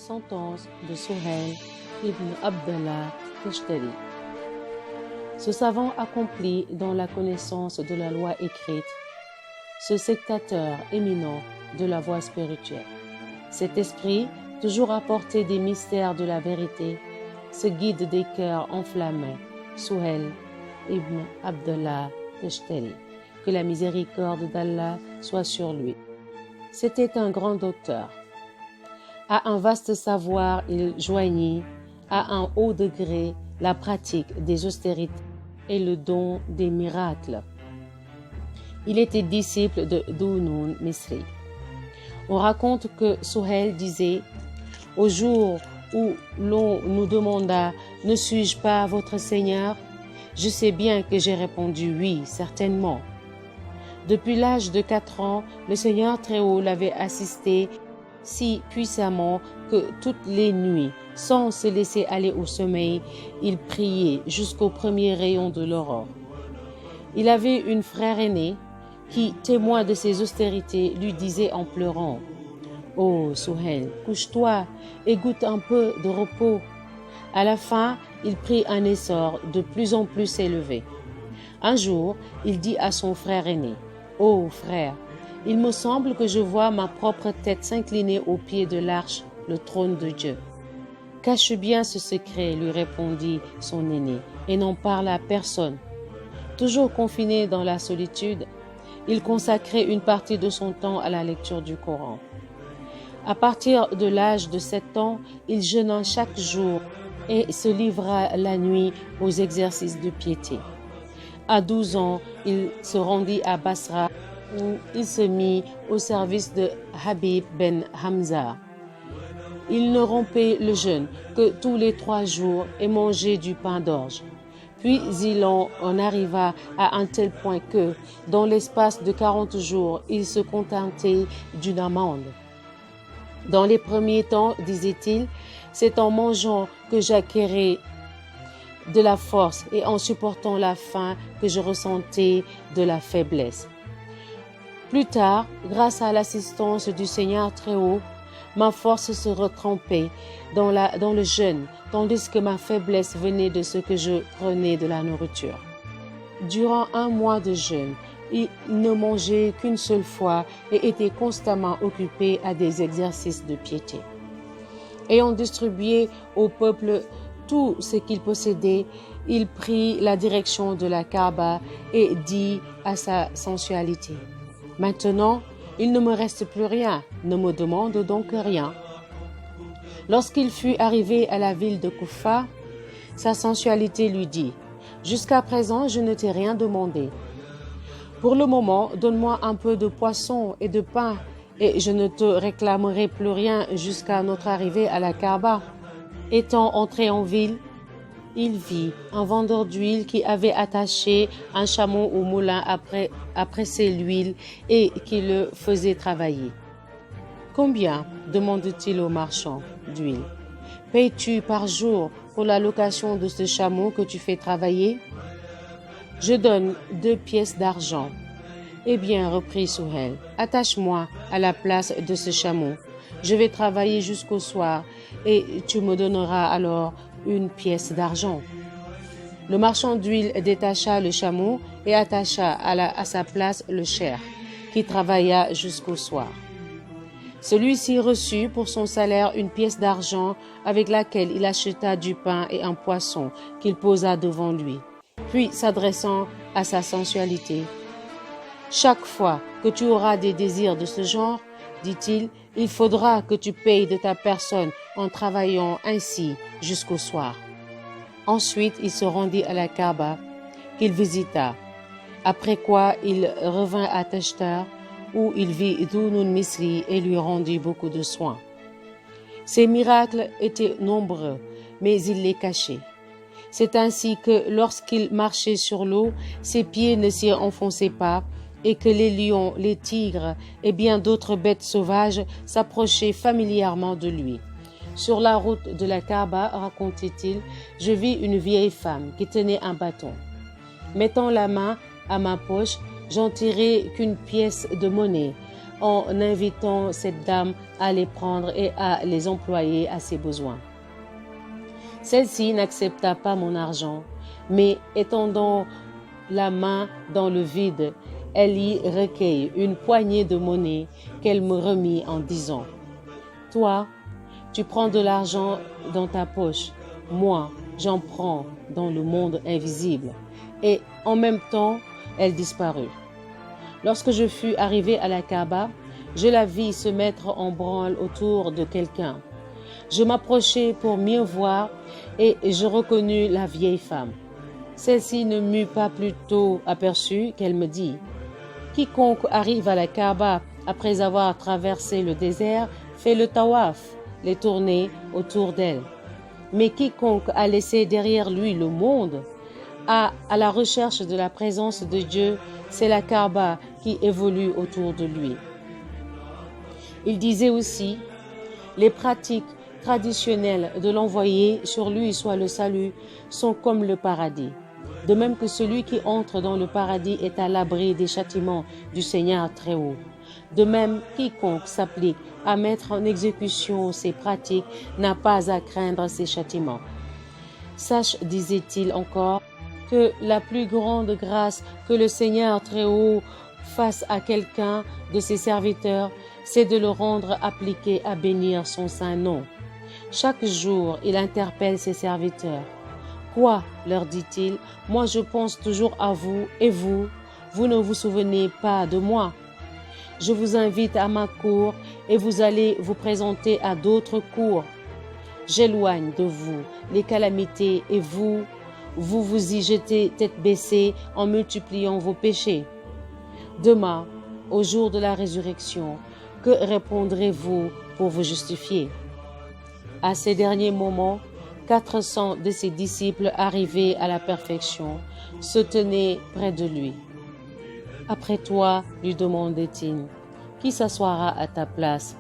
Sentence de Suhail ibn Abdallah Tashtari. Ce savant accompli dans la connaissance de la loi écrite, ce sectateur éminent de la voie spirituelle, cet esprit toujours à portée des mystères de la vérité, ce guide des cœurs enflammés, Suhail ibn Abdallah Tashtari, que la miséricorde d'Allah soit sur lui. C'était un grand docteur. À un vaste savoir, il joignit à un haut degré la pratique des austérités et le don des miracles. Il était disciple de Dunun Misri. On raconte que Suhail disait « Au jour où l'on nous demanda « Ne suis-je pas votre Seigneur ?» Je sais bien que j'ai répondu « Oui, certainement ». Depuis l'âge de 4 ans, le Seigneur Très-Haut l'avait assisté si puissamment que toutes les nuits, sans se laisser aller au sommeil, il priait jusqu'au premier rayon de l'aurore. Il avait une frère aînée qui, témoin de ses austérités, lui disait en pleurant « Oh Suhail, couche-toi et goûte un peu de repos. » À la fin, il prit un essor de plus en plus élevé. Un jour, il dit à son frère aîné « Oh frère, il me semble que je vois ma propre tête s'incliner au pied de l'arche, le trône de Dieu. » « Cache bien ce secret, lui répondit son aîné, et n'en parle à personne. Toujours confiné dans la solitude, il consacrait une partie de son temps à la lecture du Coran. À partir de l'âge de 7 ans, il jeûna chaque jour et se livra la nuit aux exercices de piété. À 12 ans, il se rendit à Basra où il se mit au service de Habib ben Hamza. Il ne rompait le jeûne que tous les 3 jours et mangeait du pain d'orge. Puis il en arriva à un tel point que, dans l'espace de 40 jours, il se contentait d'une amande. Dans les premiers temps, disait-il, c'est en mangeant que j'acquérais de la force et en supportant la faim que je ressentais de la faiblesse. Plus tard, grâce à l'assistance du Seigneur Très-Haut, ma force se retrempait dans le jeûne, tandis que ma faiblesse venait de ce que je prenais de la nourriture. Durant 1 mois de jeûne, il ne mangeait qu'une seule fois et était constamment occupé à des exercices de piété. Ayant distribué au peuple tout ce qu'il possédait, il prit la direction de la Kaaba et dit à sa sensualité « Maintenant, il ne me reste plus rien, ne me demande donc rien. » Lorsqu'il fut arrivé à la ville de Koufa, sa sensualité lui dit « Jusqu'à présent, je ne t'ai rien demandé. Pour le moment, donne-moi un peu de poisson et de pain, et je ne te réclamerai plus rien jusqu'à notre arrivée à la Kaaba. » Étant entré en ville, il vit un vendeur d'huile qui avait attaché un chameau au moulin à presser l'huile et qui le faisait travailler. « Combien ?» demande-t-il au marchand d'huile. « Payes-tu par jour pour la location de ce chameau que tu fais travailler ?»« Je donne 2 pièces d'argent. »« Eh bien, reprit Suhail, attache-moi à la place de ce chameau. Je vais travailler jusqu'au soir et tu me donneras alors 1 pièce d'argent. » Le marchand d'huile détacha le chameau et attacha à sa place le cheikh, qui travailla jusqu'au soir. Celui-ci reçut pour son salaire 1 pièce d'argent avec laquelle il acheta du pain et un poisson qu'il posa devant lui. Puis, s'adressant à sa sensualité, « Chaque fois que tu auras des désirs de ce genre, dit-il, il faudra que tu payes de ta personne en travaillant ainsi jusqu'au soir. » Ensuite, il se rendit à la Kaaba, qu'il visita, après quoi il revint à Tashtar, où il vit Dunun Misri et lui rendit beaucoup de soins. Ses miracles étaient nombreux, mais il les cachait. C'est ainsi que lorsqu'il marchait sur l'eau, ses pieds ne s'y enfonçaient pas, et que les lions, les tigres et bien d'autres bêtes sauvages s'approchaient familièrement de lui. Sur la route de la Kaaba, racontait-il, je vis une vieille femme qui tenait un bâton. Mettant la main à ma poche, j'en tirai qu'une pièce de monnaie. en invitant cette dame à les prendre et à les employer à ses besoins. Celle-ci n'accepta pas mon argent, mais étendant la main dans le vide, elle y recueillit une poignée de monnaie qu'elle me remit en disant « Toi, tu prends de l'argent dans ta poche, moi, j'en prends dans le monde invisible. » Et en même temps, elle disparut. Lorsque je fus arrivé à la Kaaba, je la vis se mettre en branle autour de quelqu'un. Je m'approchai pour mieux voir et je reconnus la vieille femme. Celle-ci ne m'eut pas plus tôt aperçue qu'elle me dit « Quiconque arrive à la Kaaba après avoir traversé le désert fait le tawaf, les tournées autour d'elle. Mais quiconque a laissé derrière lui le monde, à la recherche de la présence de Dieu, c'est la Kaaba qui évolue autour de lui. » Il disait aussi « Les pratiques traditionnelles de l'envoyé, sur lui soit le salut, sont comme le paradis. De même que celui qui entre dans le paradis est à l'abri des châtiments du Seigneur très haut. De même, quiconque s'applique à mettre en exécution ces pratiques n'a pas à craindre ces châtiments. Sache, disait-il encore, que la plus grande grâce que le Seigneur très haut fasse à quelqu'un de ses serviteurs, c'est de le rendre appliqué à bénir son saint nom. Chaque jour, il interpelle ses serviteurs. « Quoi, leur dit-il, moi je pense toujours à vous, et vous, vous ne vous souvenez pas de moi. Je vous invite à ma cour et vous allez vous présenter à d'autres cours. J'éloigne de vous les calamités et vous vous y jetez tête baissée en multipliant vos péchés. Demain, au jour de la résurrection, que répondrez-vous pour vous justifier? » À ces derniers moments, 400 de ses disciples arrivés à la perfection se tenaient près de lui. « Après toi, lui demandait-il, qui s'assoira à ta place?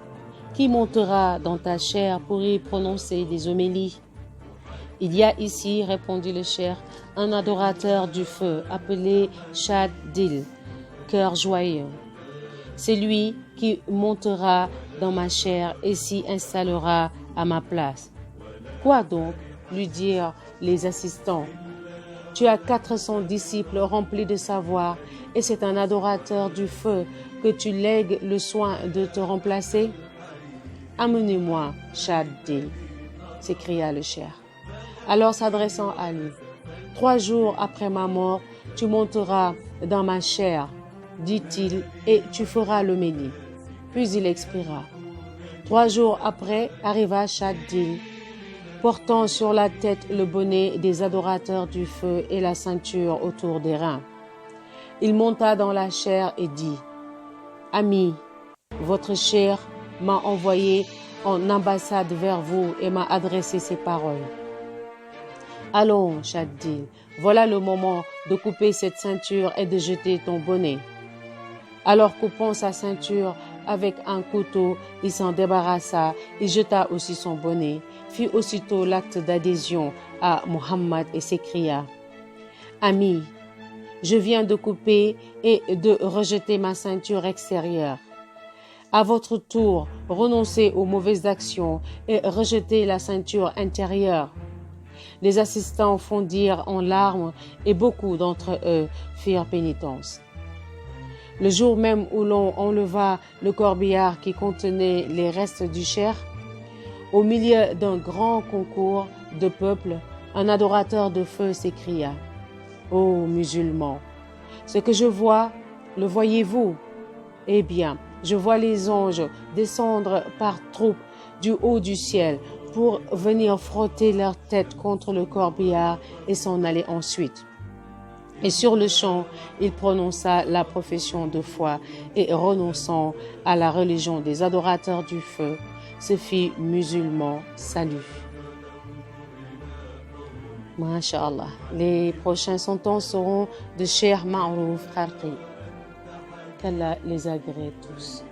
Qui montera dans ta chair pour y prononcer des homélies? » « Il y a ici, répondit le cheikh, un adorateur du feu appelé Shad Dil, cœur joyeux. C'est lui qui montera dans ma chair et s'y installera à ma place. » « Quoi donc, lui dirent les assistants. Tu as 400 disciples remplis de savoir et c'est un adorateur du feu que tu lègues le soin de te remplacer? Amenez-moi, Shad Dil, s'écria le cheikh. Alors s'adressant à lui, 3 jours après ma mort, tu monteras dans ma chair, dit-il, et tu feras l'homélie. Puis il expira. 3 jours après arriva Shad Dil, portant sur la tête le bonnet des adorateurs du feu et la ceinture autour des reins. Il monta dans la chair et dit « Ami, votre cheikh m'a envoyé en ambassade vers vous et m'a adressé ces paroles. Allons, Shad Dil, voilà le moment de couper cette ceinture et de jeter ton bonnet. » Alors coupant sa ceinture avec un couteau, il s'en débarrassa, il jeta aussi son bonnet, fit aussitôt l'acte d'adhésion à Muhammad et s'écria « Ami, je viens de couper et de rejeter ma ceinture extérieure. À votre tour, renoncez aux mauvaises actions et rejetez la ceinture intérieure. » Les assistants fondirent en larmes et beaucoup d'entre eux firent pénitence. Le jour même où l'on enleva le corbillard qui contenait les restes du cheikh, au milieu d'un grand concours de peuple, un adorateur de feu s'écria « Ô musulmans, ce que je vois, le voyez-vous? Eh bien, je vois les anges descendre par troupes du haut du ciel pour venir frotter leur tête contre le corbillard et s'en aller ensuite. » Et sur le champ, il prononça la profession de foi et renonçant à la religion des adorateurs du feu, se fit musulman. Salut. Masha'Allah. Les prochains sentences seront de Cheikh Ma'rouf Kharqi. Qu'Allah les agrée tous.